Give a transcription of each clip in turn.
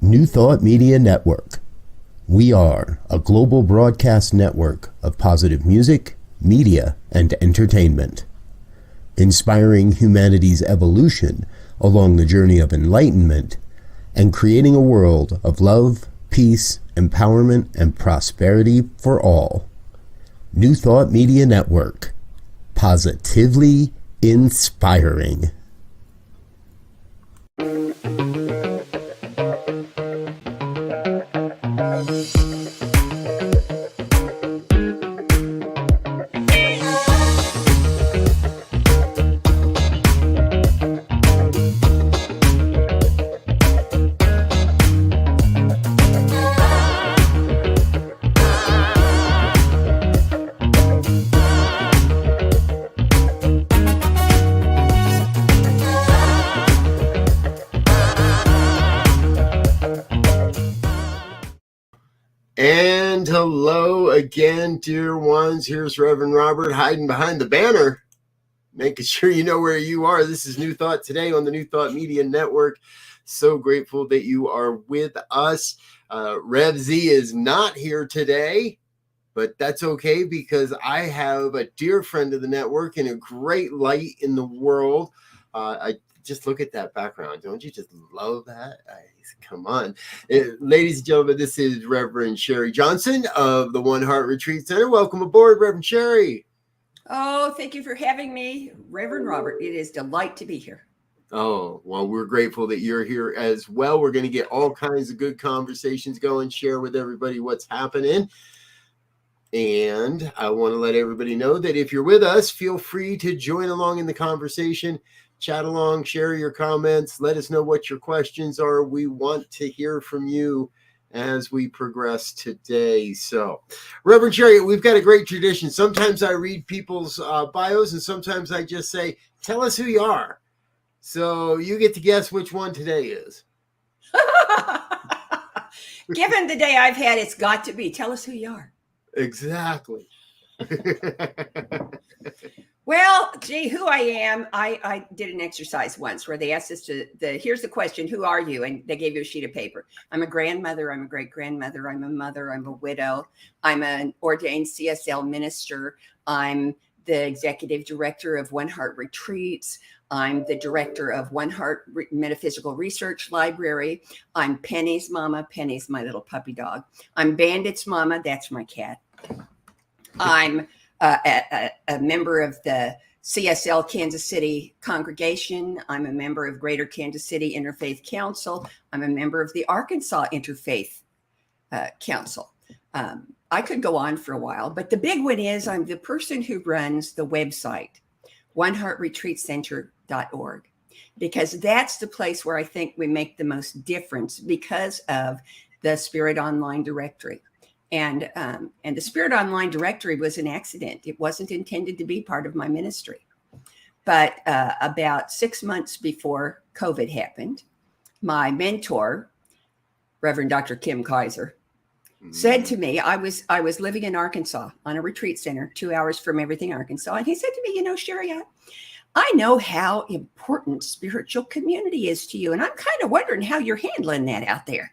New Thought Media Network. We are a global broadcast network of positive music, media, and entertainment, inspiring humanity's evolution along the journey of enlightenment and creating a world of love, peace, empowerment, and prosperity for all. New Thought Media Network. Positively inspiring. And hello again, dear ones. Here's Reverend Robert hiding behind the banner, making sure you know where you are. This is New Thought Today on the New Thought Media Network. So grateful that you are with us. Rev Z is not here today, but that's okay because I have a dear friend of the network and a great light in the world. I just look at that background. Don't you just love that? Come on. Ladies and gentlemen, this is Reverend Sharri Johnson of the One Heart Retreat Center. Welcome aboard, Reverend Sharri. Oh, thank you for having me, Reverend Robert. It is a delight to be here. Oh, well, we're grateful that you're here as well. We're going to get all kinds of good conversations going, share with everybody what's happening. And I want to let everybody know that if you're with us, feel free to join along in the conversation. Chat along, share your comments, let us know what your questions are. We want to hear from you as we progress today. So, Reverend Sharri, we've got a great tradition. Sometimes I read people's bios and sometimes I just say, tell us who you are. So you get to guess which one today is. Given the day I've had, it's got to be. Tell us who you are. Exactly. Well, gee, who I am, I did an exercise once where they asked us here's the question, who are you? And they gave you a sheet of paper. I'm a grandmother, I'm a great-grandmother, I'm a mother, I'm a widow, I'm an ordained CSL minister, I'm the executive director of One Heart Retreats, I'm the director of One Heart Metaphysical Research Library, I'm Penny's mama, Penny's my little puppy dog, I'm Bandit's mama, that's my cat, I'm a member of the CSL Kansas City congregation. I'm a member of Greater Kansas City Interfaith Council. I'm a member of the Arkansas Interfaith Council. I could go on for a while, but the big one is I'm the person who runs the website, oneheartretreatcenter.org, because that's the place where I think we make the most difference because of the Spirit Online Directory. And the Spirit Online Directory was an accident. It wasn't intended to be part of my ministry. But about 6 months before COVID happened, my mentor, Reverend Dr. Kim Kaiser, said to me, I was living in Arkansas on a retreat center, 2 hours from everything Arkansas. And he said to me, you know, Sharri, I know how important spiritual community is to you. And I'm kind of wondering how you're handling that out there.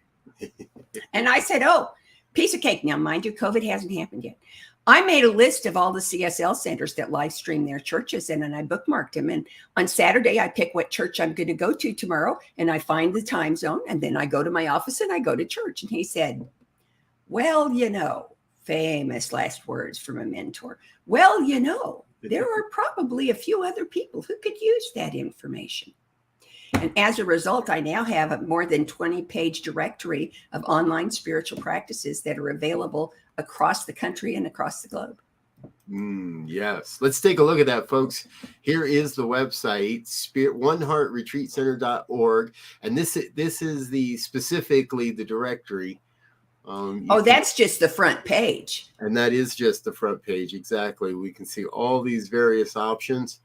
And I said, oh, piece of cake. Now, mind you, COVID hasn't happened yet. I made a list of all the CSL centers that live stream their churches, and then I bookmarked them. And on Saturday, I pick what church I'm going to go to tomorrow, and I find the time zone, and then I go to my office and I go to church. And he said, well, you know, famous last words from a mentor. Well, you know, there are probably a few other people who could use that information. And as a result, I now have a more than 20-page directory of online spiritual practices that are available across the country and across the globe. Yes. Let's take a look at that, folks. Here is the website, oneheartretreatcenter.org. And this is specifically the directory. That's just the front page. And that is just the front page. Exactly. We can see all these various options.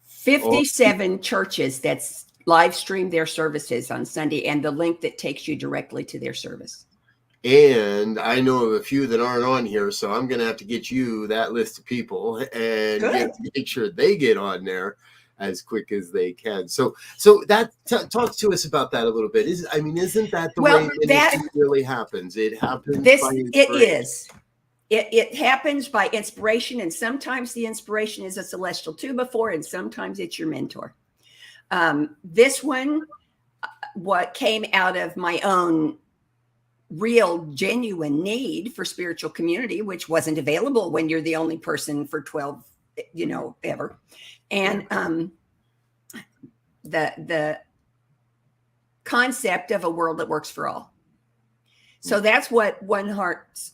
57 churches that's live stream their services on Sunday, and the link that takes you directly to their service. And I know of a few that aren't on here, so I'm going to have to get you that list of people and make sure they get on there as quick as they can. So that talk to us about that a little bit. Isn't that the way ministry really happens? It happens by inspiration. It is. It happens by inspiration, and sometimes the inspiration is a celestial two-by-four, and sometimes it's your mentor. This one, what came out of my own real, genuine need for spiritual community, which wasn't available when you're the only person for 12, ever. And the concept of a world that works for all. So that's what One Heart's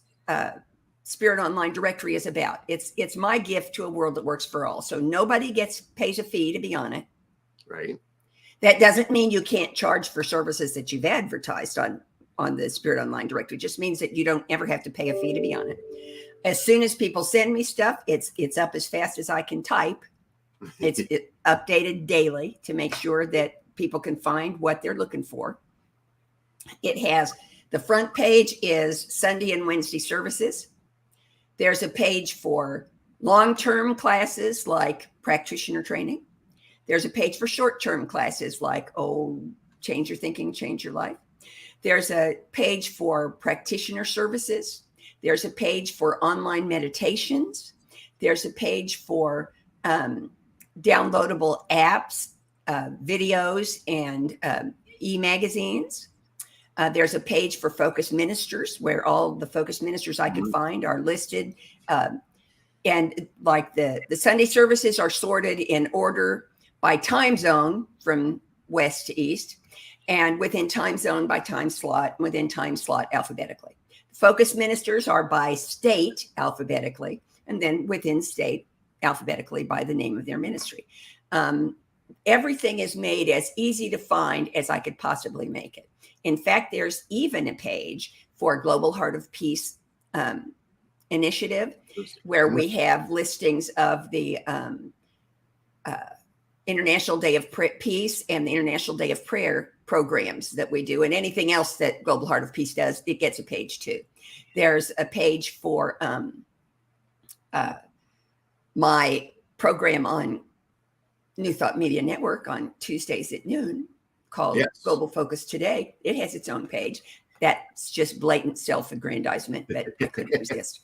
Spirit Online Directory is about. It's my gift to a world that works for all. So nobody pays a fee to be on it. Right. That doesn't mean you can't charge for services that you've advertised on the Spirit Online Directory. It just means that you don't ever have to pay a fee to be on it. As soon as people send me stuff, it's up as fast as I can type. It's updated daily to make sure that people can find what they're looking for. It has the front page is Sunday and Wednesday services. There's a page for long-term classes like practitioner training. There's a page for short-term classes like, change your thinking, change your life. There's a page for practitioner services. There's a page for online meditations. There's a page for downloadable apps, videos, and e-magazines. There's a page for focus ministers where all the focus ministers I can find are listed. And like the Sunday services are sorted in order by time zone from west to east, and within time zone by time slot, within time slot alphabetically. Focus ministers are by state alphabetically, and then within state alphabetically by the name of their ministry. Everything is made as easy to find as I could possibly make it. In fact, there's even a page for Global Heart of Peace initiative where we have listings of the International Day of Peace and the International Day of Prayer programs that we do, and anything else that Global Heart of Peace does, it gets a page too. There's a page for my program on New Thought Media Network on Tuesdays at noon called Global Focus Today. It has its own page. That's just blatant self-aggrandizement, but I couldn't resist.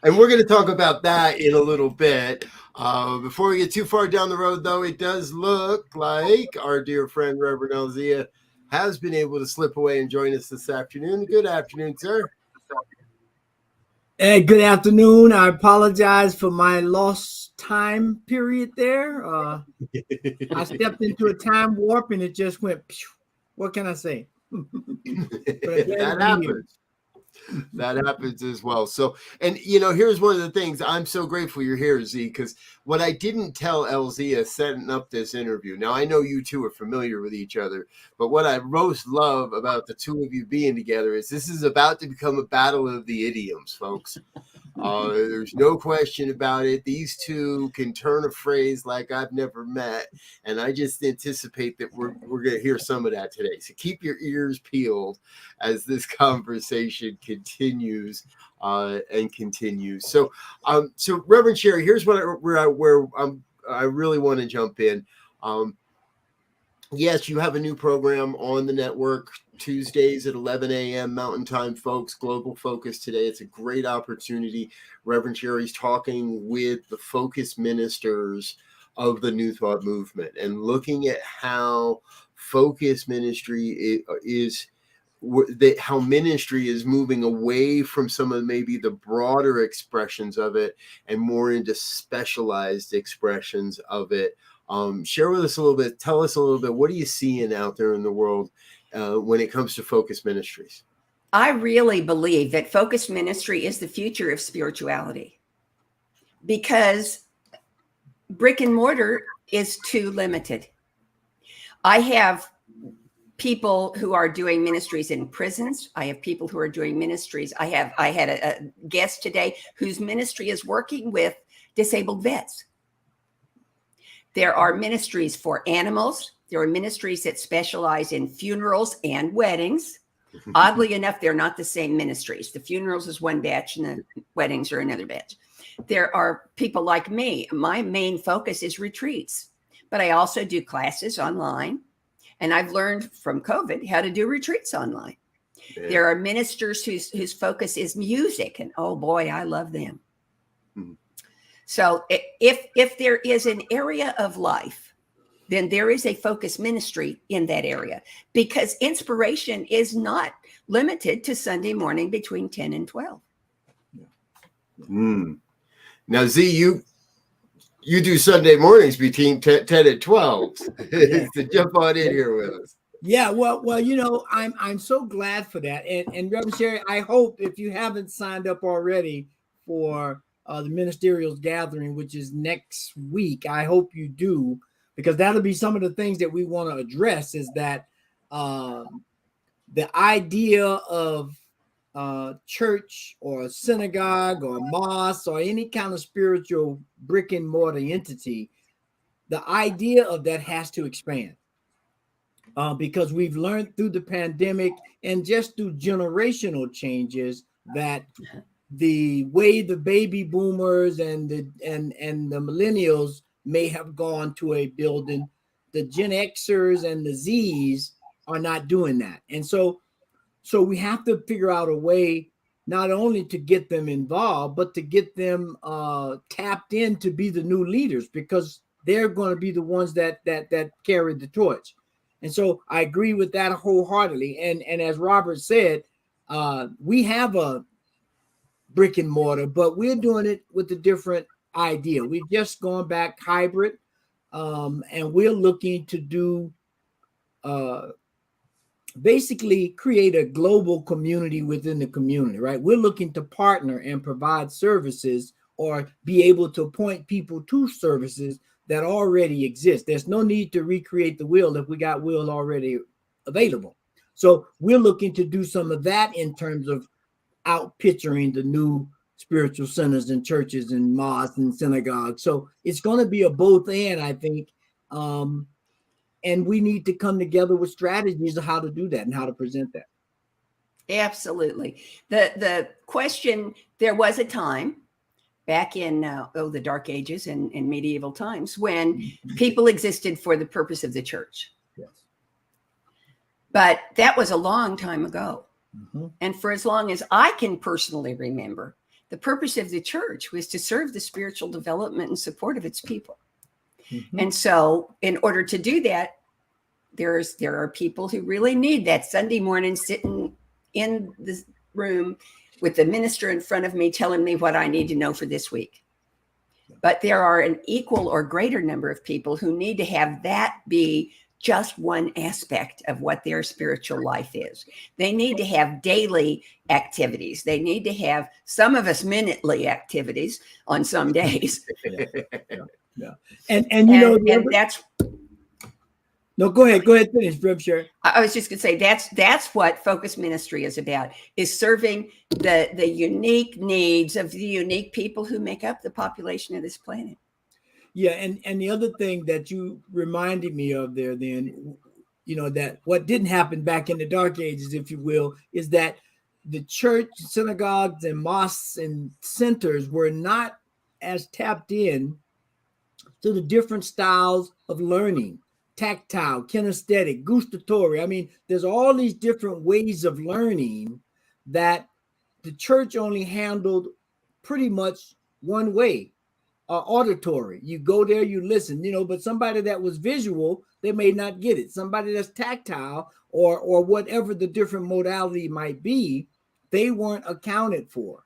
And we're going to talk about that in a little bit. Before we get too far down the road, though, it does look like our dear friend, Reverend Elsia, has been able to slip away and join us this afternoon. Good afternoon, sir. Hey, good afternoon. I apologize for my lost time period there. I stepped into a time warp and it just went, what can I say? That happens. That happens as well. So, and here's one of the things I'm so grateful you're here, Z, because what I didn't tell Elsia setting up this interview. Now, I know you two are familiar with each other, but what I most love about the two of you being together is this is about to become a battle of the idioms, folks. There's no question about it. These two can turn a phrase like I've never met, and I just anticipate that we're going to hear some of that today. So keep your ears peeled as this conversation continues and continues. So Reverend Sharri, here's where I really want to jump in. Yes, you have a new program on the network Tuesdays at 11 a.m. Mountain Time, folks. Global Focus Today. It's a great opportunity. Reverend Sharri's talking with the focus ministers of the New Thought movement and looking at how focus ministry is how ministry is moving away from some of maybe the broader expressions of it and more into specialized expressions of it. Share with us a little bit. Tell us a little bit. What are you seeing out there in the world when it comes to focus ministries? I really believe that focus ministry is the future of spirituality because brick and mortar is too limited. I have people who are doing ministries in prisons. I have people who are doing ministries. I had a guest today whose ministry is working with disabled vets. There are ministries for animals. There are ministries that specialize in funerals and weddings. Oddly enough, they're not the same ministries. The funerals is one batch and the weddings are another batch. There are people like me. My main focus is retreats, but I also do classes online. And I've learned from COVID how to do retreats online. Yeah. There are ministers whose focus is music, and oh boy, I love them. Mm-hmm. So if there is an area of life, then there is a focus ministry in that area, because inspiration is not limited to Sunday morning between 10 and 12. Mm. Now, Z, you do Sunday mornings between 10 and 12 to jump on in here with us. Yeah, well, you know, I'm so glad for that. And Rev Sharri, I hope if you haven't signed up already for the ministerials gathering, which is next week, I hope you do, because that'll be some of the things that we want to address. Is that the idea of church or synagogue or mosque or any kind of spiritual brick and mortar entity, the idea of that has to expand. Because we've learned through the pandemic and just through generational changes that the way the baby boomers and the millennials may have gone to a building, the Gen Xers and the Zs are not doing that. And so we have to figure out a way not only to get them involved, but to get them tapped in to be the new leaders, because they're going to be the ones that carry the torch. And so I agree with that wholeheartedly. And as Robert said, we have a brick and mortar, but we're doing it with a different idea. We've just gone back hybrid, and we're looking to do basically create a global community within the community, right? We're looking to partner and provide services or be able to point people to services that already exist. There's no need to recreate the wheel if we got wheel already available. So we're looking to do some of that in terms of out picturing the new spiritual centers and churches and mosques and synagogues. So it's going to be a both and, I think. And we need to come together with strategies of how to do that and how to present that. Absolutely. The question, there was a time back in the Dark Ages and medieval times when people existed for the purpose of the church. Yes. But that was a long time ago. Mm-hmm. And for as long as I can personally remember, the purpose of the church was to serve the spiritual development and support of its people. Mm-hmm. And so in order to do that, there are people who really need that Sunday morning sitting in the room with the minister in front of me telling me what I need to know for this week. But there are an equal or greater number of people who need to have that be just one aspect of what their spiritual life is. They need to have daily activities. They need to have, some of us, minutely activities on some days. Yeah. And you know, that's. No, go ahead, finish, Rev Sharri. I was just going to say that's what focus ministry is about, is serving the unique needs of the unique people who make up the population of this planet. Yeah, and the other thing that you reminded me of there then, you know, that what didn't happen back in the Dark Ages, if you will, is that the church, synagogues, and mosques and centers were not as tapped in to the different styles of learning. Tactile, kinesthetic, gustatory. I mean, there's all these different ways of learning that the church only handled pretty much one way, auditory. You go there, you listen, you know, but somebody that was visual, they may not get it. Somebody that's tactile or whatever the different modality might be, they weren't accounted for.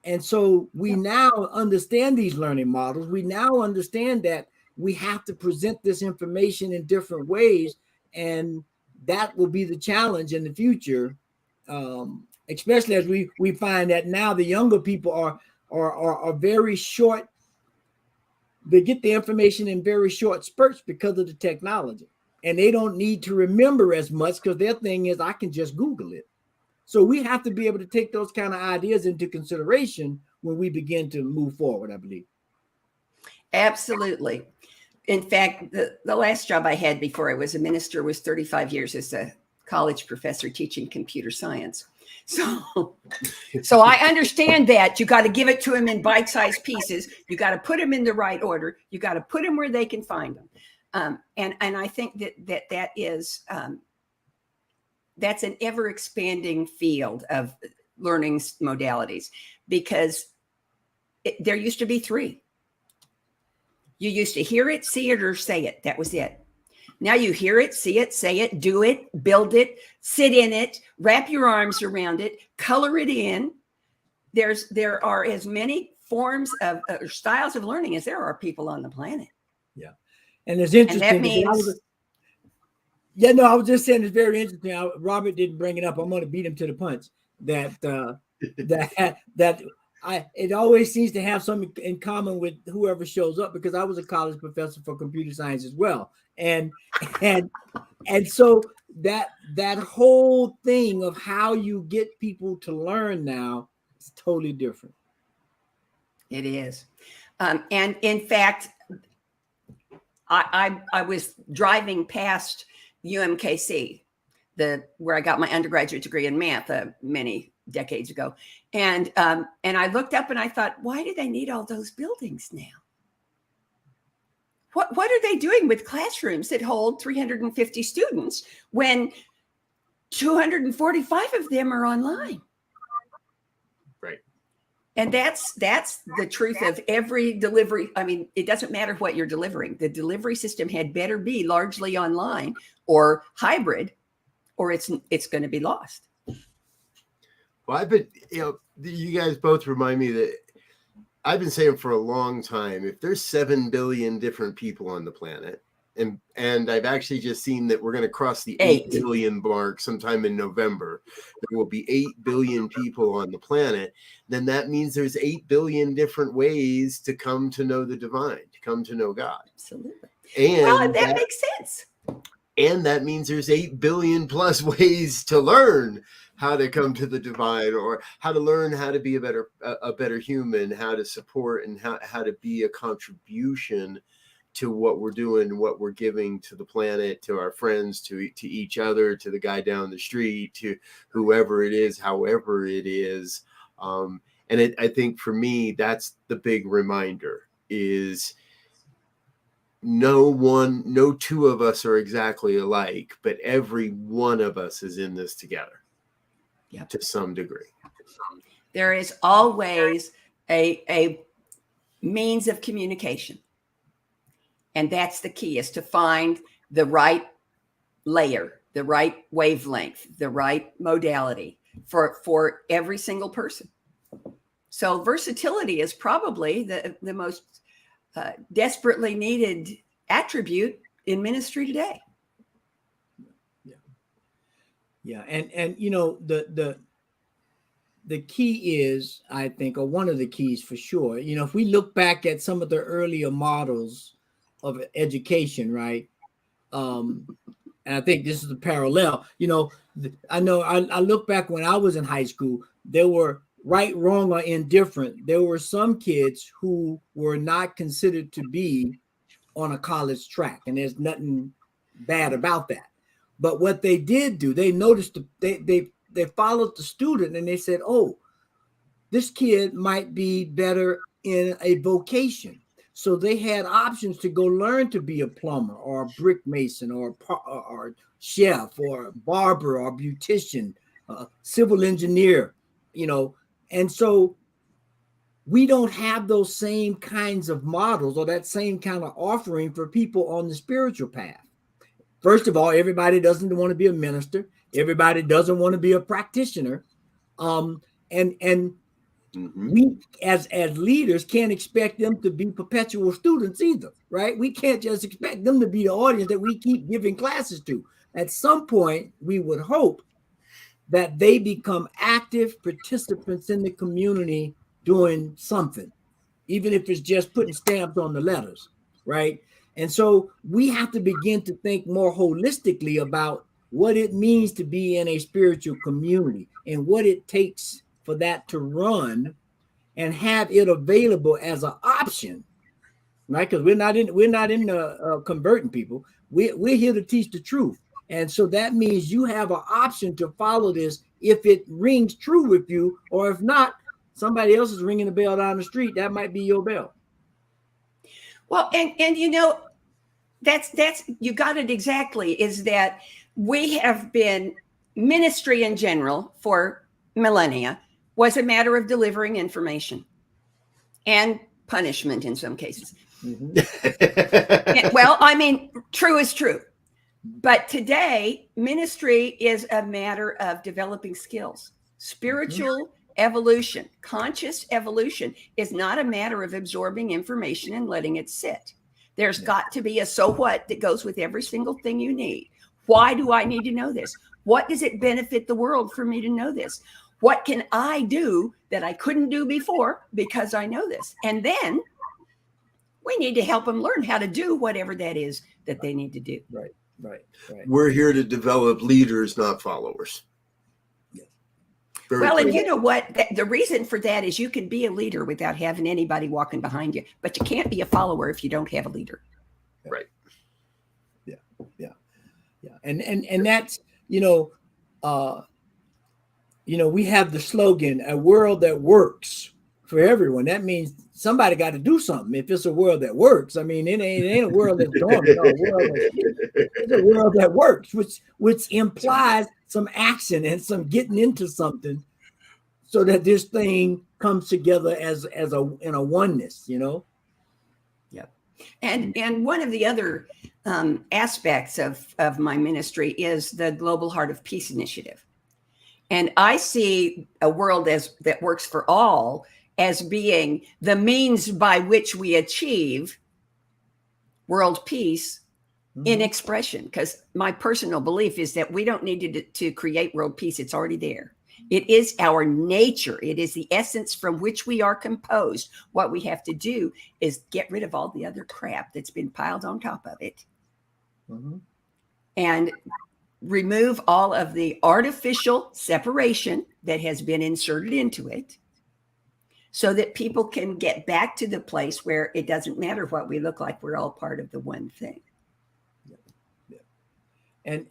And so we now understand these learning models. We now understand that we have to present this information in different ways, and that will be the challenge in the future, especially as we find that now the younger people are very short. They get the information in very short spurts because of the technology, and they don't need to remember as much because their thing is, I can just Google it. So we have to be able to take those kind of ideas into consideration when we begin to move forward, I believe. Absolutely. In fact, the last job I had before I was a minister was 35 years as a college professor teaching computer science. So I understand that you got to give it to them in bite-sized pieces. You got to put them in the right order. You got to put them where they can find them. And I think that is that's an ever-expanding field of learning modalities, because there used to be 3. You used to hear it, see it, or say it. That was it. Now you hear it, see it, say it, do it, build it, sit in it, wrap your arms around it, color it in. There are as many forms of styles of learning as there are people on the planet. Yeah. And it's interesting. And that means, I was just saying it's very interesting. Robert didn't bring it up. I'm going to beat him to the punch. It always seems to have something in common with whoever shows up, because I was a college professor for computer science as well. And so that whole thing of how you get people to learn now is totally different. It is. And in fact, I was driving past UMKC, where I got my undergraduate degree in math many decades ago. And I looked up and I thought, why do they need all those buildings now? What are they doing with classrooms that hold 350 students when 245 of them are online? Right. And that's the truth of every delivery. I mean, it doesn't matter what you're delivering. The delivery system had better be largely online or hybrid, or it's going to be lost. Well, I've been, you guys both remind me that I've been saying for a long time, if there's 7 billion different people on the planet, and I've actually just seen that we're going to cross the 8 billion mark sometime in November, there will be 8 billion people on the planet, then that means there's 8 billion different ways to come to know the divine, to come to know God. Absolutely. And that makes sense. And that means there's 8 billion plus ways to learn how to come to the divine, or how to learn how to be a better human, how to support and how to be a contribution to what we're doing, what we're giving to the planet, to our friends, to each other, to the guy down the street, to whoever it is, however it is. I think for me, that's the big reminder is no two of us are exactly alike, but every one of us is in this together. Yep. To some degree. There is always a means of communication. And that's the key, is to find the right layer, the right wavelength, the right modality for every single person. So versatility is probably the most desperately needed attribute in ministry today. Yeah, and the key is, I think, or one of the keys for sure, if we look back at some of the earlier models of education, right? And I think this is a parallel. I look back when I was in high school, there were right, wrong, or indifferent. There were some kids who were not considered to be on a college track, and there's nothing bad about that. But what they did do, they noticed, they followed the student, and they said, oh, this kid might be better in a vocation. So they had options to go learn to be a plumber or a brick mason or chef or barber or beautician, civil engineer, And so we don't have those same kinds of models or that same kind of offering for people on the spiritual path. First of all, everybody doesn't want to be a minister. Everybody doesn't want to be a practitioner. We as leaders can't expect them to be perpetual students either, right? We can't just expect them to be the audience that we keep giving classes to. At some point, we would hope that they become active participants in the community doing something, even if it's just putting stamps on the letters, right? And so we have to begin to think more holistically about what it means to be in a spiritual community and what it takes for that to run and have it available as an option, right? Because we're not in converting people. We're here to teach the truth. And so that means you have an option to follow this if it rings true with you, or if not, somebody else is ringing the bell down the street. That might be your bell. Well, and you know, that's you got it exactly, is that we have been, ministry in general for millennia was a matter of delivering information and punishment in some cases. Well, I mean, true is true. But today, ministry is a matter of developing skills. Spiritual evolution, conscious evolution is not a matter of absorbing information and letting it sit. There's got to be a so what that goes with every single thing you need. Why do I need to know this? What does it benefit the world for me to know this? What can I do that I couldn't do before because I know this? And then we need to help them learn how to do whatever that is that they need to do. Right. We're here to develop leaders, not followers. Yes. Well, and you know what? The reason for that is you can be a leader without having anybody walking behind you, but you can't be a follower if you don't have a leader. Right. Yeah. And that's, we have the slogan, a world that works for everyone. That means somebody got to do something. If it's a world that works, I mean, it ain't a world that's dormant. It's a world that works, which implies some action and some getting into something, so that this thing comes together in a oneness. Yep. And one of the other aspects of my ministry is the Global Heart of Peace Initiative, and I see a world that works for all as being the means by which we achieve world peace in expression. Because my personal belief is that we don't need to create world peace. It's already there. It is our nature. It is the essence from which we are composed. What we have to do is get rid of all the other crap that's been piled on top of it, and remove all of the artificial separation that has been inserted into it, so that people can get back to the place where it doesn't matter what we look like. We're all part of the one thing. And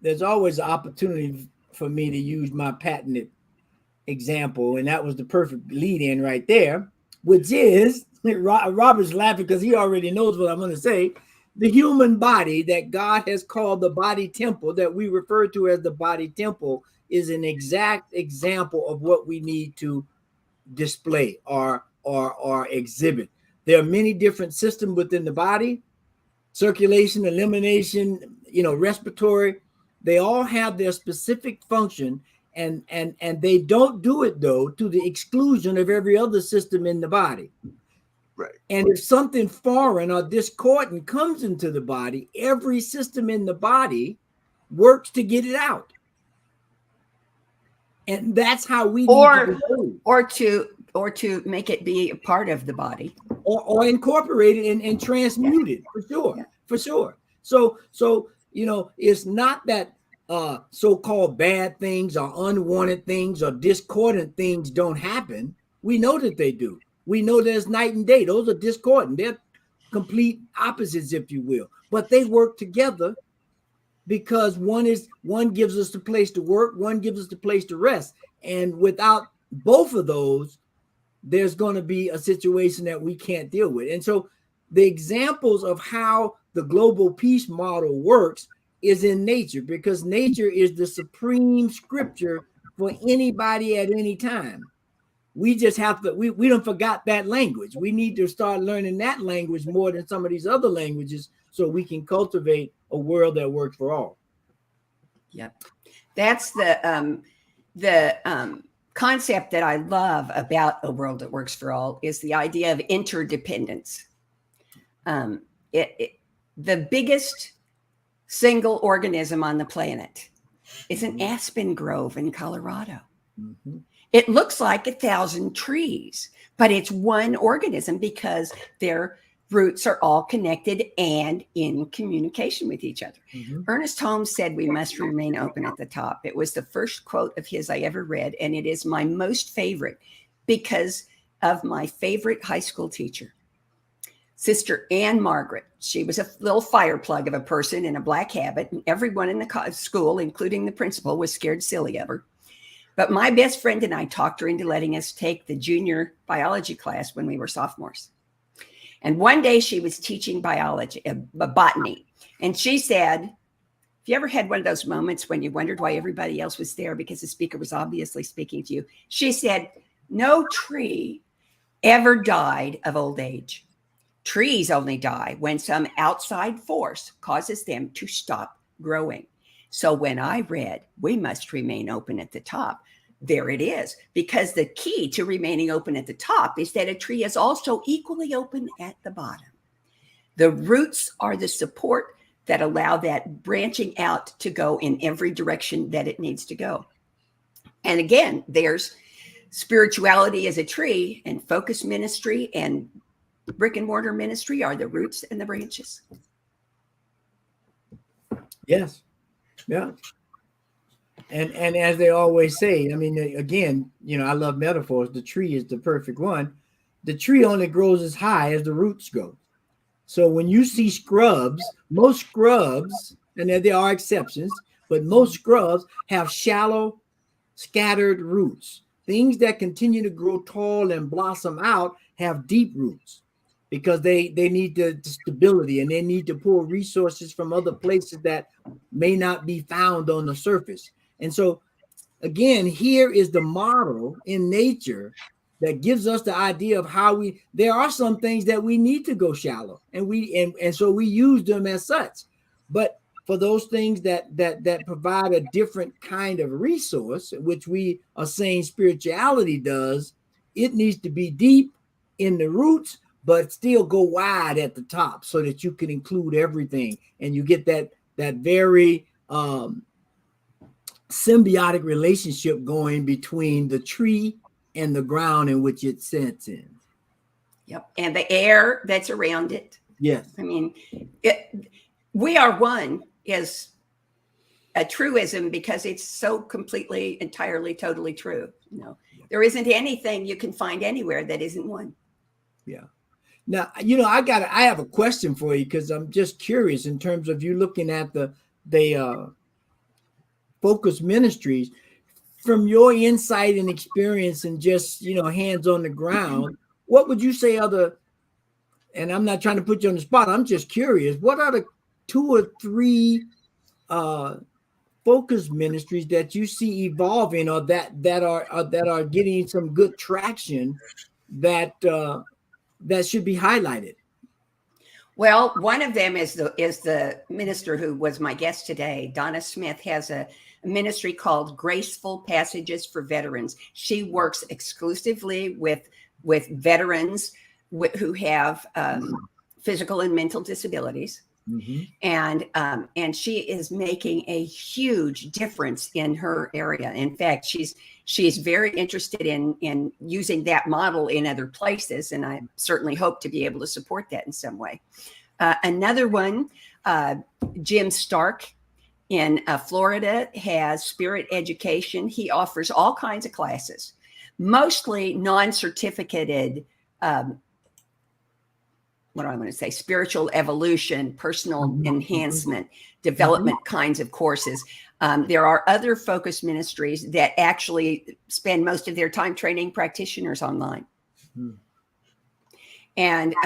there's always an opportunity for me to use my patented example, and that was the perfect lead in right there, which is, Robert's laughing because he already knows what I'm going to say. The human body that God has called the body temple, that we refer to as the body temple, is an exact example of what we need to display or exhibit. There are many different systems within the body: circulation, elimination, respiratory. They all have their specific function, and they don't do it though to the exclusion of every other system in the body. Right. And if something foreign or discordant comes into the body, every system in the body works to get it out. And that's how we need or to make it be a part of the body, or incorporate it and transmute it, for sure. So it's not that so-called bad things or unwanted things or discordant things don't happen. We know that they do. We know there's night and day. Those are discordant. They're complete opposites, if you will, but they work together, because one gives us the place to work, one gives us the place to rest. And without both of those, there's going to be a situation that we can't deal with. And so the examples of how the global peace model works is in nature, because nature is the supreme scripture for anybody at any time. We just have to, we don't forgot that language. We need to start learning that language more than some of these other languages, so we can cultivate a world that works for all. Yep. That's the concept that I love about a world that works for all, is the idea of interdependence. The biggest single organism on the planet is an aspen grove in Colorado. Mm-hmm. It looks like 1,000 trees, but it's one organism because their roots are all connected and in communication with each other. Mm-hmm. Ernest Holmes said, "We must remain open at the top." It was the first quote of his I ever read, and it is my most favorite because of my favorite high school teacher. Sister Ann Margaret. She was a little fire plug of a person in a black habit, and everyone in the school, including the principal, was scared silly of her. But my best friend and I talked her into letting us take the junior biology class when we were sophomores. And one day she was teaching biology, botany, and she said, "Have you ever had one of those moments when you wondered why everybody else was there because the speaker was obviously speaking to you?" She said, "No tree ever died of old age. Trees only die when some outside force causes them to stop growing. So when I read, we must remain open at the top, there it is. Because the key to remaining open at the top is that a tree is also equally open at the bottom. The roots are the support that allow that branching out to go in every direction that it needs to go." And again, there's spirituality as a tree, and focus ministry and brick and mortar ministry are the roots and the branches. Yes. Yeah. And as they always say, I mean, again, you know, I love metaphors. The tree is the perfect one. The tree only grows as high as the roots go. So when you see scrubs, most scrubs, and there are exceptions, but most scrubs have shallow, scattered roots. Things that continue to grow tall and blossom out have deep roots because they need the stability, and they need to pull resources from other places that may not be found on the surface. And so, again, here is the model in nature that gives us the idea of how there are some things that we need to go shallow, and so we use them as such. But for those things that provide a different kind of resource, which we are saying spirituality does, it needs to be deep in the roots, but still go wide at the top so that you can include everything, and you get that very symbiotic relationship going between the tree and the ground in which it sits in. Yep. And the air that's around it. Yes. I mean, we are one is a truism because it's so completely, entirely, totally true. You know, there isn't anything you can find anywhere that isn't one. Yeah. Now, you know, I have a question for you, because I'm just curious in terms of you looking at the focus ministries from your insight and experience and just, you know, hands on the ground. What would you say and I'm not trying to put you on the spot, I'm just curious, what are the 2 or 3 focus ministries that you see evolving, or that are getting some good traction that should be highlighted? Well, one of them is the minister who was my guest today. Donna Smith has a ministry called Graceful Passages for Veterans. She works exclusively with veterans who have physical and mental disabilities. Mm-hmm. And she is making a huge difference in her area. In fact, she's very interested in using that model in other places, and I certainly hope to be able to support that in some way. Another one, Jim Stark in Florida, has spirit education. He offers all kinds of classes, mostly non-certificated what do I want to say? Spiritual evolution, personal enhancement, development kinds of courses. There are other focus ministries that actually spend most of their time training practitioners online. And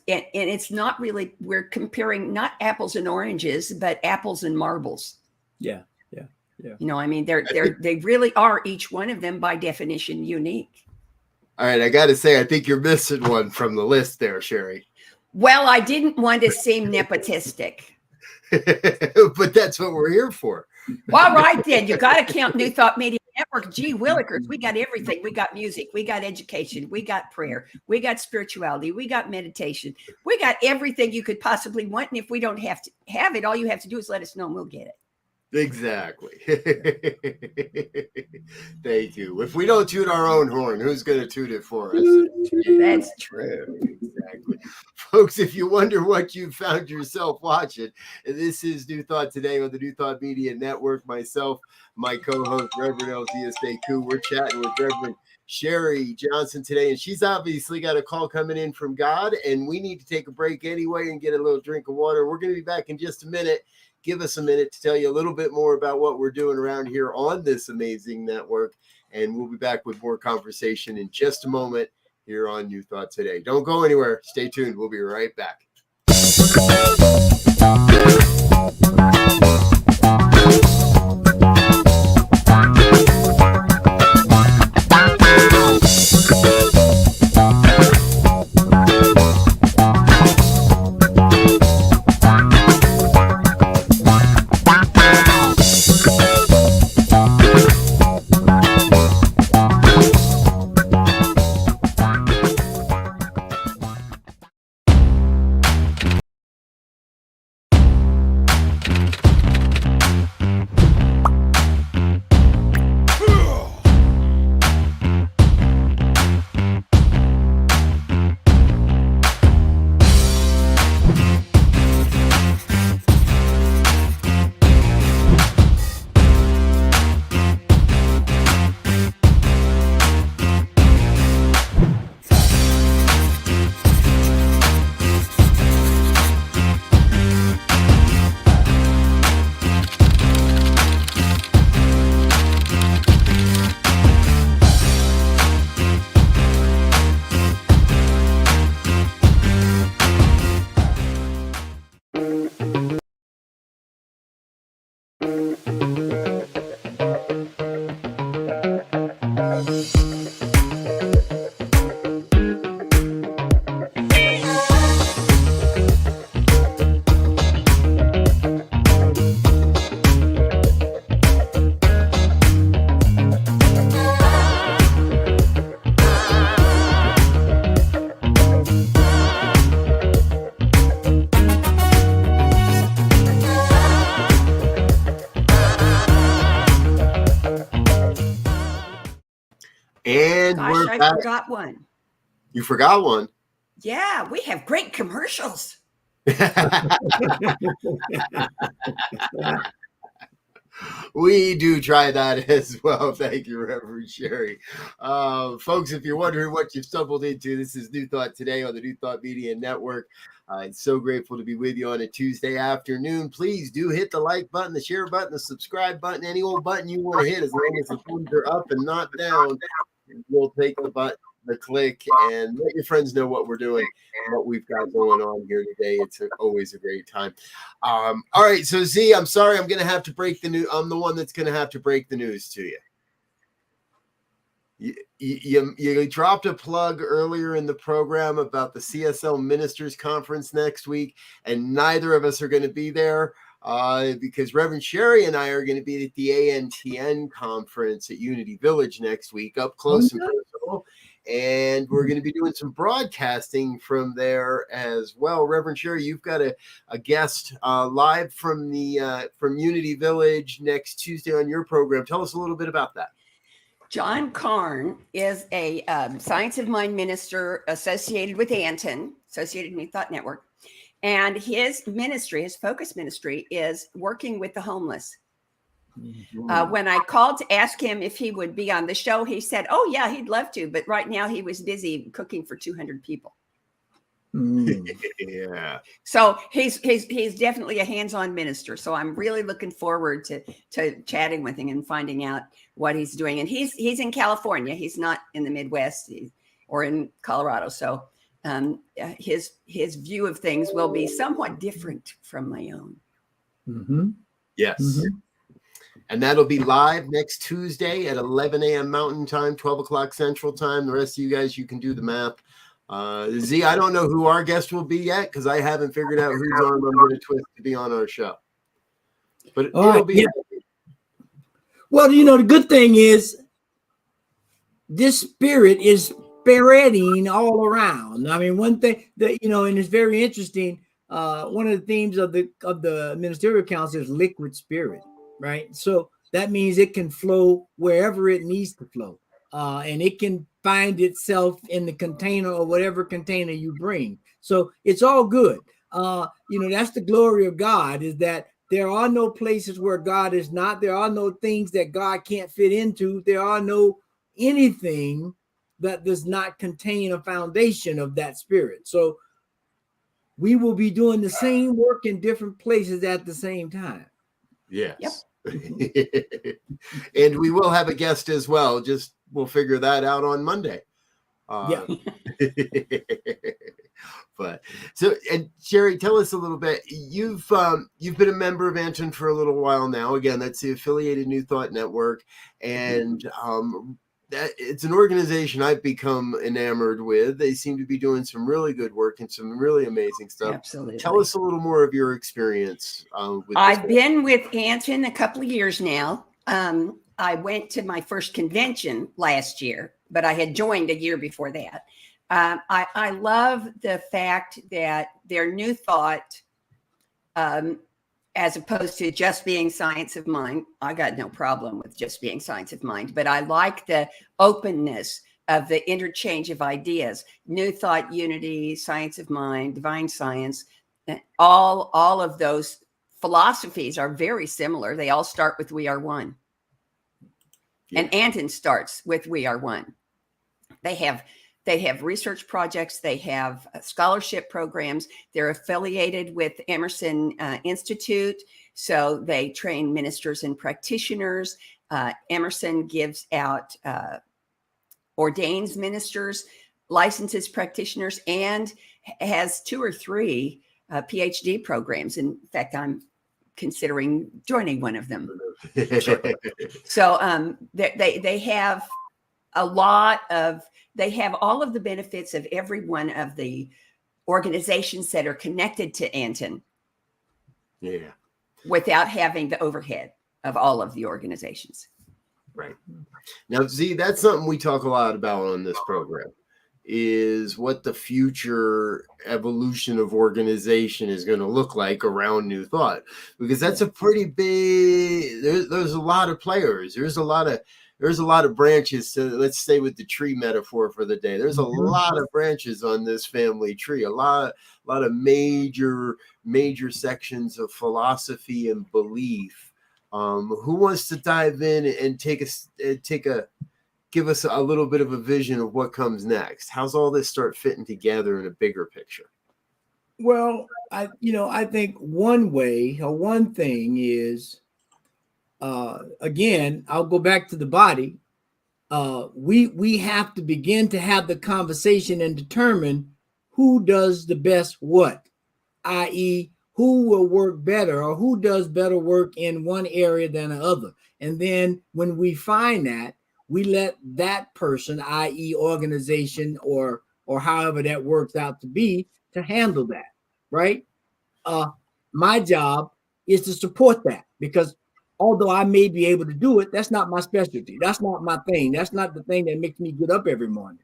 it's not really, we're comparing not apples and oranges, but apples and marbles. Yeah. You know, I mean, they really are, each one of them by definition unique. All right, I got to say, I think you're missing one from the list there, Sherry. Well, I didn't want to seem nepotistic. But that's what we're here for. All right, then. You got to count New Thought Media Network. Gee willikers, we got everything. We got music. We got education. We got prayer. We got spirituality. We got meditation. We got everything you could possibly want. And if we don't have to have it, all you have to do is let us know and we'll get it. Exactly. Thank you. If we don't toot our own horn, who's going to toot it for us? That's true. Exactly. Folks, if you wonder what you found yourself watching, this is New Thought Today on the New Thought Media Network. Myself, my co-host, Reverend Elsia. We're chatting with Reverend Sharri Johnson today, and she's obviously got a call coming in from God, and we need to take a break anyway and get a little drink of water. We're going to be back in just a minute. Give us a minute to tell you a little bit more about what we're doing around here on this amazing network, and we'll be back with more conversation in just a moment here on New Thought Today. Don't go anywhere. Stay tuned. We'll be right back. And Gosh, we're I back. forgot one. You forgot one. Yeah, we have great commercials. We do try that as well. Thank you, Reverend Sharri. Folks, if you're wondering what you've stumbled into, this is New Thought Today on the New Thought Media Network. It's so grateful to be with you on a Tuesday afternoon. Please do hit the like button, the share button, the subscribe button, any old button you want to hit, as long as the buttons are up and not down. We'll take the button, the click, and let your friends know what we're doing and what we've got going on here today. It's always a great time. All right, so Z, I'm sorry, I'm going to have to break the news. I'm the one that's going to have to break the news to you. You dropped a plug earlier in the program about the CSL Ministers Conference next week, and neither of us are going to be there because Reverend Sharri and I are going to be at the ANTN conference at Unity Village next week, up close and personal. And we're going to be doing some broadcasting from there as well. Reverend Sharri, you've got a guest live from the from Unity Village next Tuesday on your program. Tell us a little bit about that. John Karn is a Science of Mind minister associated with Anton, associated New Thought Network. And his ministry, his focus ministry, is working with the homeless. When I called to ask him if he would be on the show, he said, oh, yeah, he'd love to. But right now he was busy cooking for 200 people. Yeah. So he's definitely a hands-on minister. So I'm really looking forward to chatting with him and finding out what he's doing. And he's in California. He's not in the Midwest or in Colorado. So his view of things will be somewhat different from my own. Mm-hmm. Yes. Mm-hmm. And that'll be live next Tuesday at 11 a.m. Mountain Time, 12 o'clock Central Time. The rest of you guys, you can do the math. Z, I don't know who our guest will be yet because I haven't figured out whose arm I'm going to twist to be on our show. But it'll be. Yeah. Well, the good thing is this spirit is spreading all around. I mean, one thing that, and it's very interesting. One of the themes of the ministerial council is liquid spirit, right? So that means it can flow wherever it needs to flow. And it can find itself in the container or whatever container you bring. So it's all good. That's the glory of God, is that there are no places where God is not. There are no things that God can't fit into. There are no anything that does not contain a foundation of that spirit. So we will be doing the same work in different places at the same time. Yes. Yep. And we will have a guest as well. Just we'll figure that out on Monday. Yeah. But so, and Sharri, tell us a little bit. You've been a member of Anton for a little while now. Again, that's the affiliated New Thought Network, and that it's an organization I've become enamored with. They seem to be doing some really good work and some really amazing stuff. Absolutely. Tell us a little more of your experience. I've been with Anton a couple of years now. I went to my first convention last year, but I had joined a year before that. I love the fact that their New Thought, as opposed to just being science of mind, I got no problem with just being science of mind, but I like the openness of the interchange of ideas. New Thought, unity, science of mind, divine science, all of those philosophies are very similar. They all start with we are one. Yeah. And Anton starts with we are one. They have research projects. They have scholarship programs. They're affiliated with Emerson Institute. So they train ministers and practitioners. Emerson gives out, ordains ministers, licenses practitioners, and has 2 or 3 PhD programs. In fact, I'm considering joining one of them. So they have a lot of, they have all of the benefits of every one of the organizations that are connected to Anton. Yeah. Without having the overhead of all of the organizations. Right. Now, see, that's something we talk a lot about on this program, is what the future evolution of organization is going to look like around New Thought, because that's a pretty big, there's a lot of players. There's a lot of branches. So let's stay with the tree metaphor for the day. There's a lot of branches on this family tree, a lot of major sections of philosophy and belief. Who wants to dive in and give us a little bit of a vision of what comes next? How's all this start fitting together in a bigger picture? Well, I think one thing is, again, I'll go back to the body. We have to begin to have the conversation and determine who does the best what, i.e., who will work better or who does better work in one area than the other. And then when we find that, we let that person, i.e., organization or however that works out to be, to handle that, right? My job is to support that, because although I may be able to do it, that's not my specialty. That's not my thing. That's not the thing that makes me get up every morning.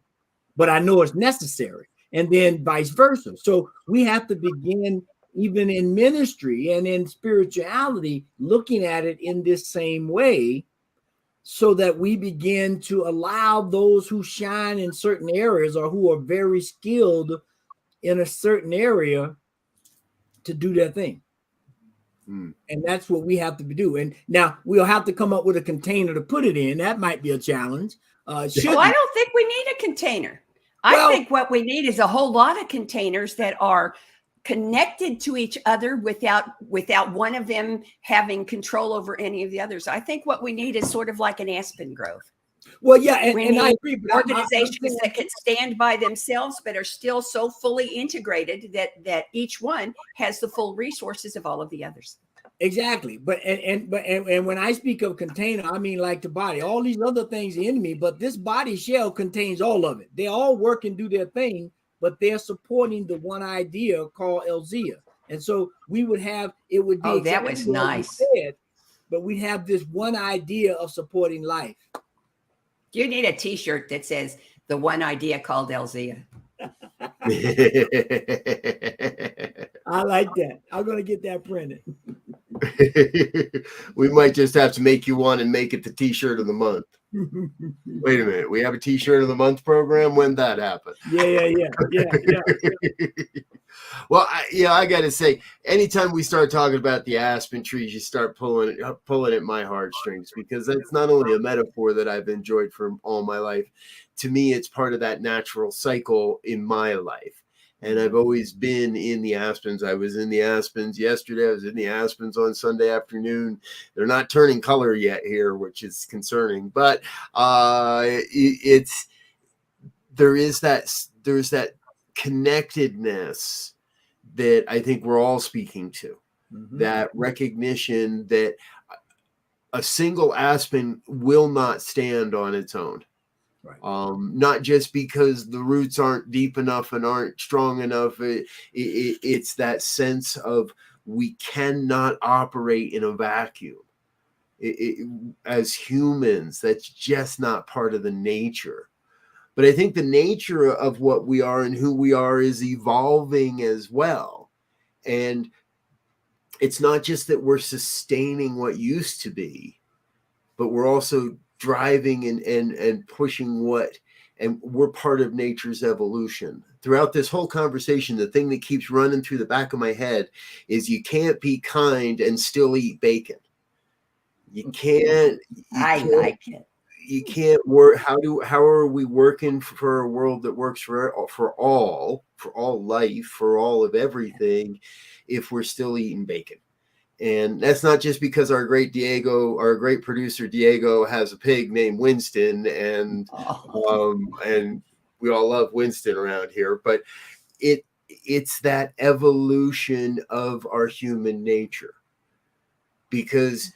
But I know it's necessary. And then vice versa. So we have to begin, even in ministry and in spirituality, looking at it in this same way, so that we begin to allow those who shine in certain areas or who are very skilled in a certain area to do their thing. And that's what we have to do. And now we'll have to come up with a container to put it in. That might be a challenge. I don't think we need a container. I think what we need is a whole lot of containers that are connected to each other without one of them having control over any of the others. I think what we need is sort of like an aspen grove. Well, yeah, and I agree. But organizations that can stand by themselves but are still so fully integrated that each one has the full resources of all of the others. Exactly. But when I speak of container, I mean like the body. All these other things in me, but this body shell contains all of it. They all work and do their thing, but they're supporting the one idea called Elsia. And so we would have, it would be, oh, that was nice. But we have this one idea of supporting life. You need a t-shirt that says the one idea called Elsia. I like that. I'm going to get that printed. We might just have to make you one and make it the t-shirt of the month. Wait a minute. We have a t-shirt of the month program. When that happen? Yeah. Well, I got to say, anytime we start talking about the aspen trees, you start pulling at my heartstrings, because that's not only a metaphor that I've enjoyed for all my life. To me, it's part of that natural cycle in my life. And I've always been in the aspens. I was in the aspens yesterday. I was in the aspens on Sunday afternoon. They're not turning color yet here, which is concerning. But there's that connectedness that I think we're all speaking to. Mm-hmm. That recognition that a single aspen will not stand on its own. Right. Not just because the roots aren't deep enough and aren't strong enough. It's that sense of we cannot operate in a vacuum. As humans, that's just not part of the nature. But I think the nature of what we are and who we are is evolving as well. And it's not just that we're sustaining what used to be, but we're also driving and pushing and we're part of nature's evolution. Throughout this whole conversation, the thing that keeps running through the back of my head is you can't be kind and still eat bacon. You can't. Like it. You can't work. How are we working for a world that works for all life, for all of everything, if we're still eating bacon? And that's not just because our great producer Diego has a pig named Winston, and we all love Winston around here, but it's that evolution of our human nature. Because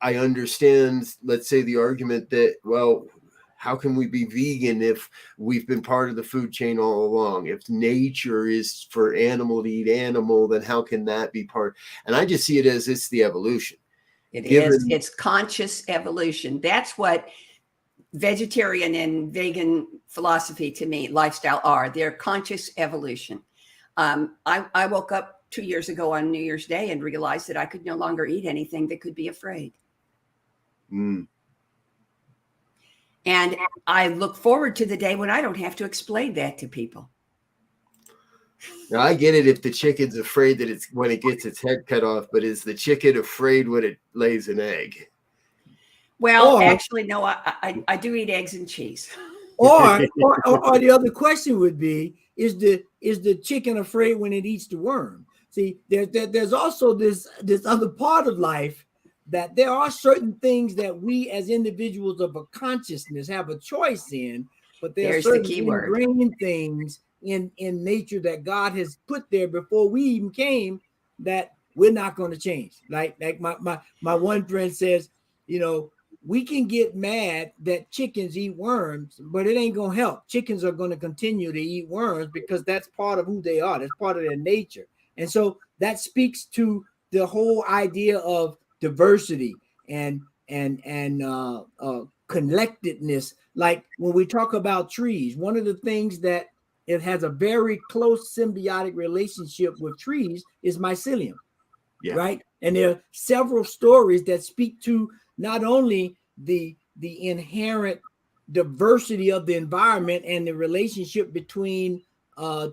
I understand, let's say, the argument that, well, how can we be vegan if we've been part of the food chain all along? If nature is for animal to eat animal, then how can that be part? And I just see it as it's the evolution. It's conscious evolution. That's what vegetarian and vegan philosophy, to me, lifestyle are. They're conscious evolution. I woke up 2 years ago on New Year's Day and realized that I could no longer eat anything that could be afraid. Mm. And I look forward to the day when I don't have to explain that to people. Now, I get it if the chicken's afraid that it's when it gets its head cut off, but is the chicken afraid when it lays an egg? Well, actually, no, I do eat eggs and cheese. Or the other question would be, is the chicken afraid when it eats the worm? See, there's also this other part of life that there are certain things that we as individuals of a consciousness have a choice in, but there's certain ingrained things in nature that God has put there before we even came that we're not going to change. Like my one friend says, we can get mad that chickens eat worms, but it ain't going to help. Chickens are going to continue to eat worms because that's part of who they are. That's part of their nature. And so that speaks to the whole idea of diversity and connectedness. Like when we talk about trees, one of the things that it has a very close symbiotic relationship with trees is mycelium, right? And there are several stories that speak to not only the inherent diversity of the environment and the relationship between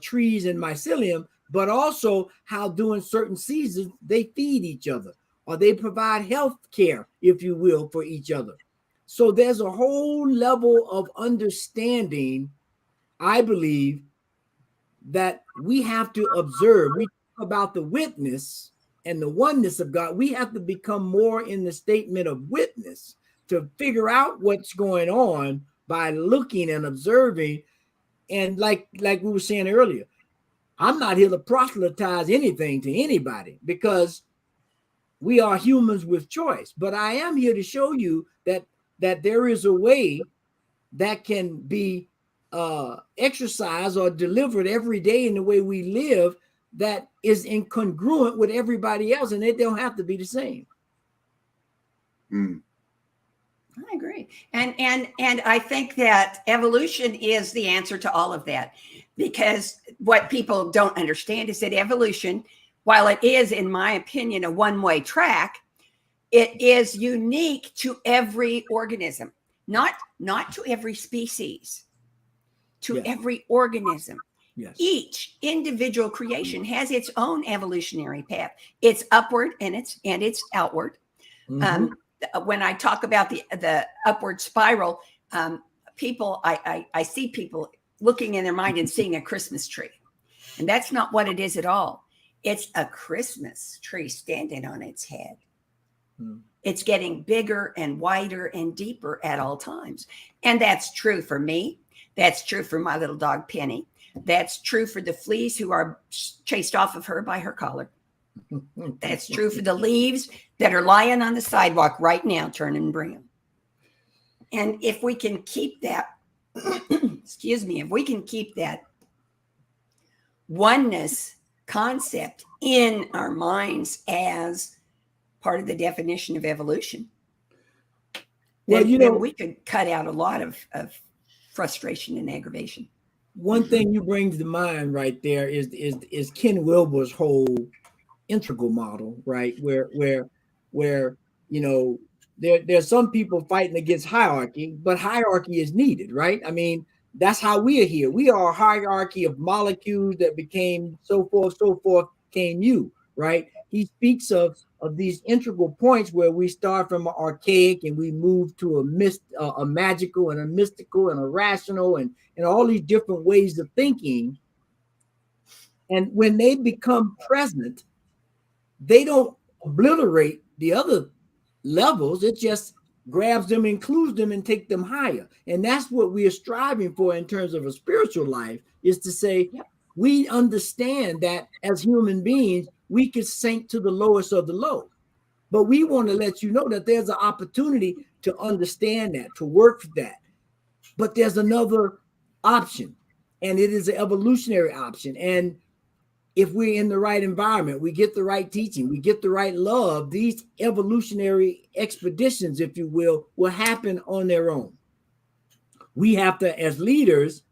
trees and mycelium, but also how during certain seasons they feed each other or they provide health care, if you will, for each other. So there's a whole level of understanding, I believe, that we have to observe. We talk about the witness and the oneness of God. We have to become more in the statement of witness to figure out what's going on by looking and observing. And like we were saying earlier, I'm not here to proselytize anything to anybody because we are humans with choice. But I am here to show you that there is a way that can be exercised or delivered every day in the way we live that is incongruent with everybody else, and they don't have to be the same. I agree. And I think that evolution is the answer to all of that, because what people don't understand is that evolution, while it is, in my opinion, a one-way track, it is unique to every organism, not to every species, to every organism. Yes. Each individual creation has its own evolutionary path. It's upward and it's outward. Mm-hmm. When I talk about the upward spiral, people, I see people looking in their mind and seeing a Christmas tree. And that's not what it is at all. It's a Christmas tree standing on its head. Mm. It's getting bigger and wider and deeper at all times. And that's true for me. That's true for my little dog, Penny. That's true for the fleas who are chased off of her by her collar. That's true for the leaves that are lying on the sidewalk right now, turning brown. And if we can keep that, excuse me, if we can keep that oneness concept in our minds as part of the definition of evolution, well, then we could cut out a lot of frustration and aggravation. One thing you bring to mind right there is Ken Wilber's whole integral model, right? Where there's some people fighting against hierarchy, but hierarchy is needed, right? I mean, that's how we are here. We are a hierarchy of molecules that became so forth came you, right? He speaks of these integral points where we start from archaic and we move to a magical and a mystical and a rational and all these different ways of thinking. And when they become present, they don't obliterate the other levels. It just grabs them, includes them, and take them higher. And that's what we are striving for in terms of a spiritual life, is to say, we understand that as human beings, we can sink to the lowest of the low. But we want to let you know that there's an opportunity to understand that, to work for that. But there's another option, and it is an evolutionary option. And if we're in the right environment, we get the right teaching, we get the right love, these evolutionary expeditions, if you will happen on their own. We have to, as leaders,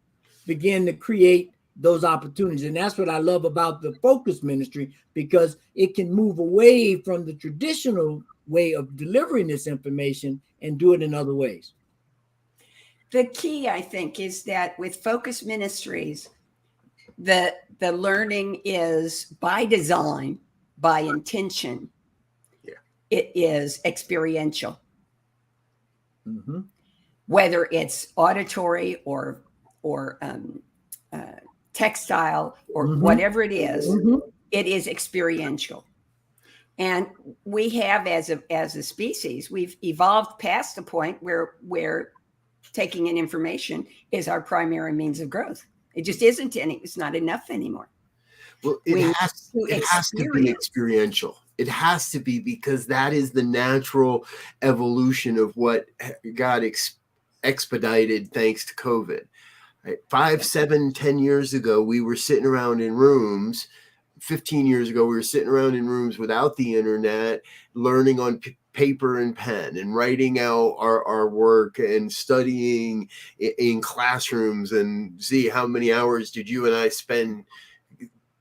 begin to create those opportunities. And that's what I love about the focus ministry, because it can move away from the traditional way of delivering this information and do it in other ways. The key, I think, is that with focus ministries, the learning is by design, by intention. Yeah. It is experiential. Mm-hmm. Whether it's auditory or textile or whatever it is, it is experiential. And we have, as a species, we've evolved past the point where taking in information is our primary means of growth. It just isn't it's not enough anymore. Well, it has to be experiential. It has to be, because that is the natural evolution of what got expedited thanks to COVID. Right? 5, 7, 10 years ago, we were sitting around in rooms. 15 years ago, we were sitting around in rooms without the internet, learning on paper and pen and writing out our work and studying in classrooms. And see, how many hours did you and I spend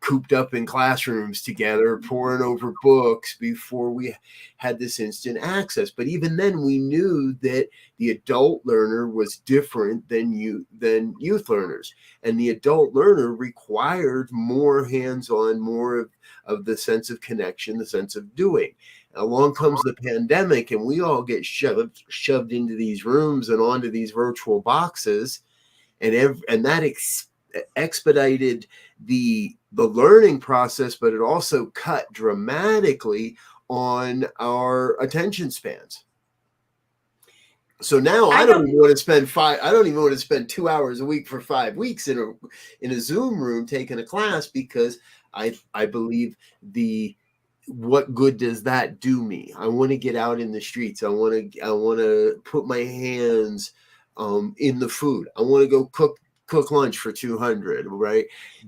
cooped up in classrooms together, poring over books before we had this instant access. But even then, we knew that the adult learner was different than youth learners. And the adult learner required more hands-on, more of the sense of connection, the sense of doing. Along comes the pandemic, and we all get shoved into these rooms and onto these virtual boxes, and that expedited the learning process, but it also cut dramatically on our attention spans. So now I don't even want to spend 2 hours a week for 5 weeks in a Zoom room taking a class, because I believe what good does that do me? I want to get out in the streets. I want to put my hands in the food. I want to go cook lunch for 200, right?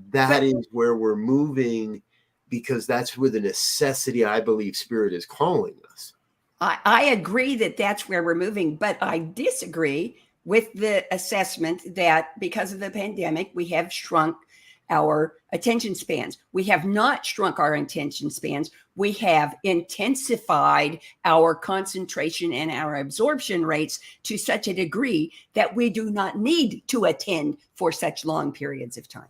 That is where we're moving, because that's where the necessity, I believe, Spirit is calling us. I agree that that's where we're moving, but I disagree with the assessment that because of the pandemic, we have shrunk our attention spans. We have not shrunk our attention spans. We have intensified our concentration and our absorption rates to such a degree that we do not need to attend for such long periods of time.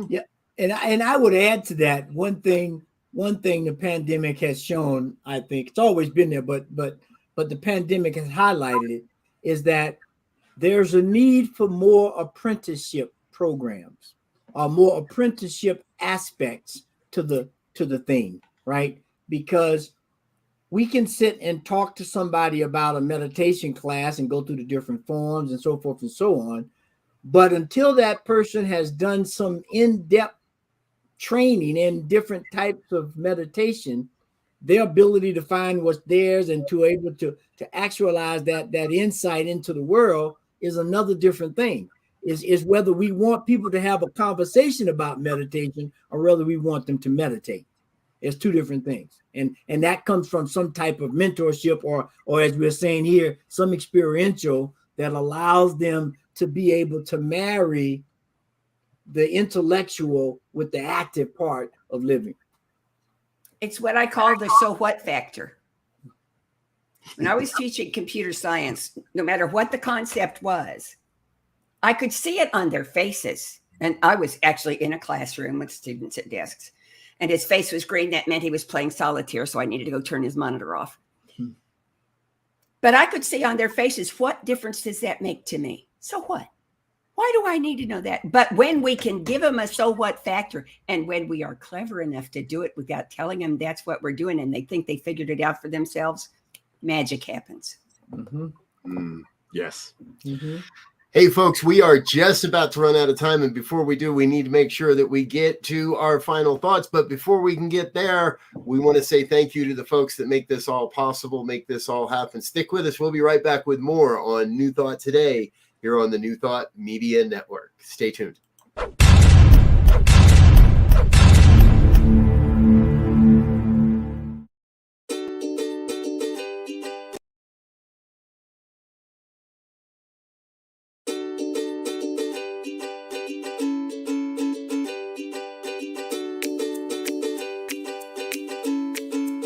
Yeah, and I would add to that one thing the pandemic has shown. I think it's always been there, but the pandemic has highlighted it. Is that there's a need for more apprenticeship programs, or more apprenticeship aspects to the thing, right? Because we can sit and talk to somebody about a meditation class and go through the different forms and so forth and so on. But until that person has done some in-depth training in different types of meditation, their ability to find what's theirs and to able to actualize that insight into the world is another different thing. Is whether we want people to have a conversation about meditation or whether we want them to meditate. It's two different things. And that comes from some type of mentorship or as we're saying here, some experiential that allows them to be able to marry the intellectual with the active part of living. It's what I call the so what factor. When I was teaching computer science, no matter what the concept was, I could see it on their faces. And I was actually in a classroom with students at desks, and his face was green. That meant he was playing solitaire, so I needed to go turn his monitor off. But I could see on their faces, what difference does that make to me? So what? Why do I need to know that? But when we can give them a so what factor, and when we are clever enough to do it without telling them that's what we're doing, and they think they figured it out for themselves, magic happens. Yes. Mm-hmm. Hey, folks, we are just about to run out of time. And before we do, we need to make sure that we get to our final thoughts. But before we can get there, we want to say thank you to the folks that make this all possible, make this all happen. Stick with us. We'll be right back with more on New Thought Today here on the New Thought Media Network. Stay tuned.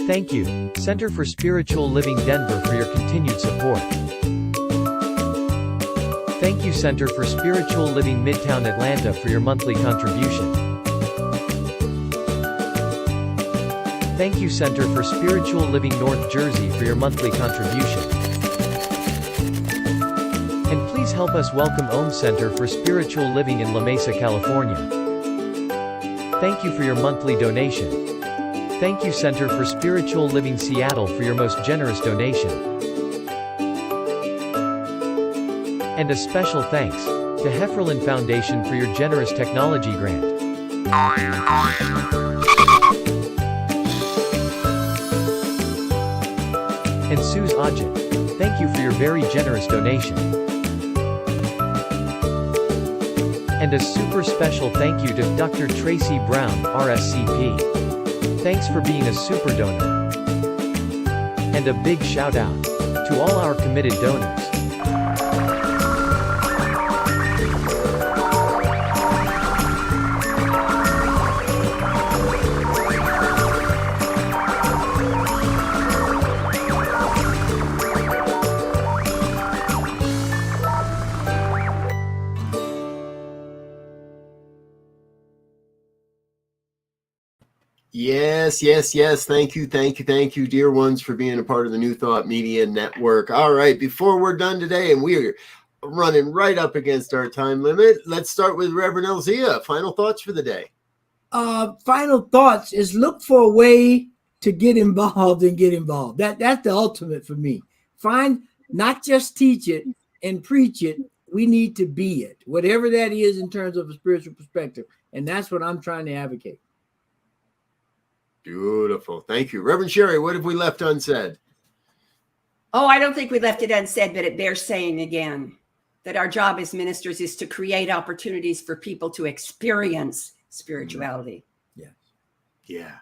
Thank you, Center for Spiritual Living Denver, for your continued support. Thank you, Center for Spiritual Living Midtown Atlanta, for your monthly contribution. Thank you, Center for Spiritual Living North Jersey, for your monthly contribution. And please help us welcome Om Center for Spiritual Living in La Mesa, California. Thank you for your monthly donation. Thank you, Center for Spiritual Living Seattle, for your most generous donation. And a special thanks to Hefferlin Foundation for your generous technology grant. And Suze Ajit, thank you for your very generous donation. And a super special thank you to Dr. Tracy Brown, RSCP. Thanks for being a super donor. And a big shout out to all our committed donors. Yes. Thank you, dear ones, for being a part of the New Thought Media Network. All right, before we're done today, and we're running right up against our time limit, let's start with Reverend Elsia. Final thoughts for the day. Final thoughts is look for a way to get involved and get involved. That's the ultimate for me. Find, not just teach it and preach it, we need to be it, whatever that is in terms of a spiritual perspective. And that's what I'm trying to advocate. Beautiful. Thank you. Reverend Sharri, what have we left unsaid? Oh, I don't think we left it unsaid, but it bears saying again that our job as ministers is to create opportunities for people to experience spirituality. Yeah.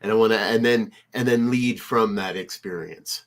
And I want to, and then lead from that experience.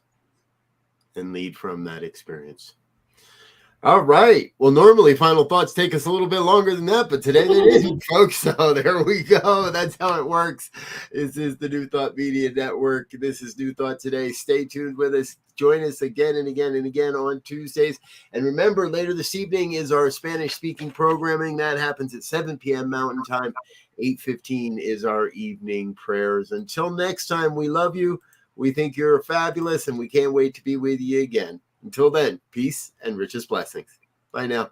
All right. Well, normally final thoughts take us a little bit longer than that, but today they didn't, folks. So there we go. That's how it works. This is the New Thought Media Network. This is New Thought Today. Stay tuned with us. Join us again and again and again on Tuesdays. And remember, later this evening is our Spanish-speaking programming. That happens at 7 p.m. Mountain Time. 8:15 is our evening prayers. Until next time, we love you. We think you're fabulous, and we can't wait to be with you again. Until then, peace and richest blessings. Bye now.